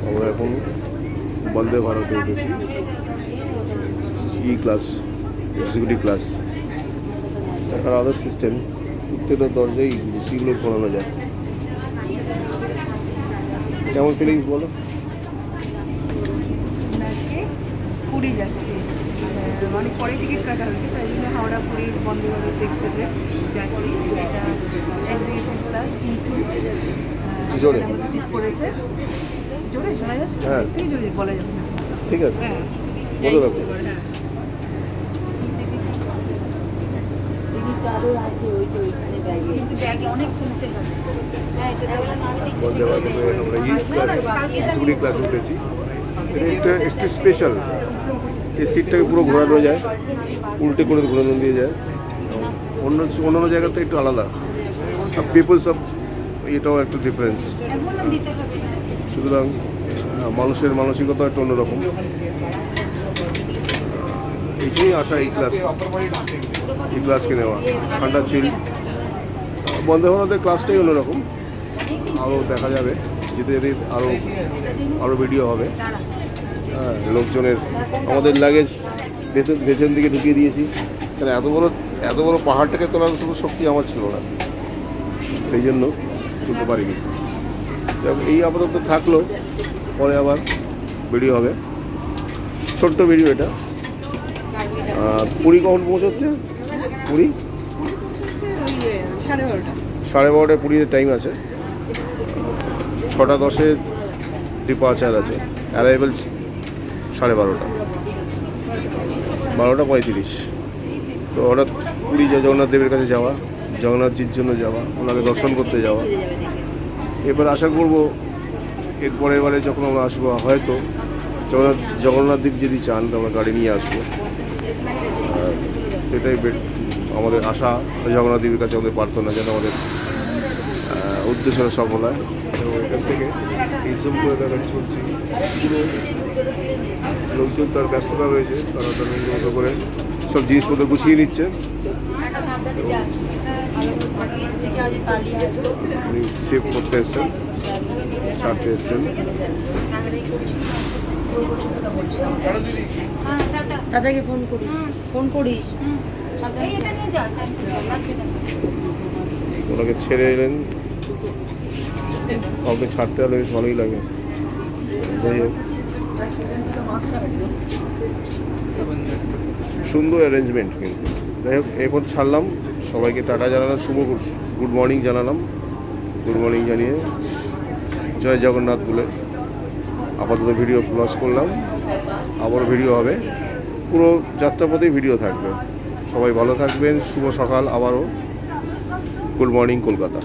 আমরা এখন বন্দে ভারতে উঠেছি, ই ক্লাস, এক্সিকিউটিভ ক্লাস। এখানে আদার সিস্টেম, প্রত্যেকটা দরজায় সেগুলো পড়ানো যায়। কেমন ফিলিংস বলো? আজকে পুরী যাচ্ছি, অনেক পরে টিকিট কাটা হয়েছে, তাই জন্য হাওড়া পুরী বন্দে ভারত এক্সপ্রেসে যাচ্ছি। এটা এক্সিকিউটিভ ক্লাস E2 জোরে সিট পড়েছে। জোরে শোনা যাচ্ছে? হ্যাঁ, থেকে জোরে বলা যাচ্ছে না। ঠিক আছে, হ্যাঁ, বলে রাখো। হ্যাঁ। চাদর আছে ওইখানে ব্যাগে, কিন্তু ব্যাগে অনেক খুলতে হবে। হ্যাঁ, এটা বন্দে ভারতে আমরা ই ক্লাস, এক্সিকিউটিভ ক্লাসে উঠেছি। এটা একটু স্পেশাল, এই সিটটাকে পুরো ঘোরানো যায়, উল্টে করে ঘোরানো দিয়ে যায়। অন্যান্য জায়গা থেকে একটু আলাদা, পিপলস অফ এটাও একটু ডিফারেন্স। সুতরাং মানুষের মানসিকতা একটু অন্যরকম। এইটাই আশা এই ক্লাসকে নেওয়া, ঠান্ডা চিল। বন্দে ভারতের ক্লাসটাই অন্যরকম, আরও দেখা যাবে যেতে যেতে, আরও ভিডিও হবে। হ্যাঁ, লোকজনের আমাদের লাগেজ ভেতর দিকে ঢুকিয়ে দিয়েছি, কারণ এত বড় পাহাড়টাকে তোলার শুধু শক্তি আমার ছিল না, সেই জন্য তুলতে পারিনি। এই আপাতত থাকলো, পরে আবার ভিডিও হবে, ছোট্ট ভিডিও এটা। পুরী কখন পৌঁছচ্ছে? পুরী 12:30 পুরীতে টাইম আছে। 6:10 ডিপার্চার আছে, অ্যারাইভেল 12:30, 12:35। তো হঠাৎ পুরী জগন্নাথ দেবের কাছে যাওয়া, জগন্নাথজির জন্য যাওয়া, ওনাকে দর্শন করতে যাওয়া। এবার আশা করব এরপরের বারে যখন আমরা আসবো, হয়তো জগন্নাথ দেব যদি চান তো আমরা গাড়ি নিয়ে আসবো। সেটাই আমাদের আশা, জগন্নাথ দেবের কাছে আমাদের প্রার্থনা যেন আমাদের উদ্দেশ্যটা সফল হয়। এবং এখান থেকে এই জুম করে দেখা চলছি, পুরো লোকজন তার ব্যস্ততা রয়েছে, তারা তাদের মতো করে সব জিনিসপত্র গুছিয়ে নিচ্ছে। উনি চেক করতে এসছেন, ছাড়তে এসছেন। দাদাকে ফোন করিস। ওনাকে ছেড়ে এলেন, কাউকে ছাড়তে হলে বেশ ভালোই লাগে। যাই হোক, সুন্দর অ্যারেঞ্জমেন্ট কিন্তু। যাই হোক, এরপর ছাড়লাম, সবাইকে টাটা জানালাম, গুড মর্নিং জানালাম। গুড মর্নিং জানিয়ে জয় জগন্নাথ বলে আপাতত ভিডিও ক্লোজ করলাম। আবার ভিডিও হবে, পুরো যাত্রাপথেই ভিডিও থাকবে। সবাই ভালো থাকবেন, শুভ সকাল। আবারও গুড মর্নিং কলকাতা।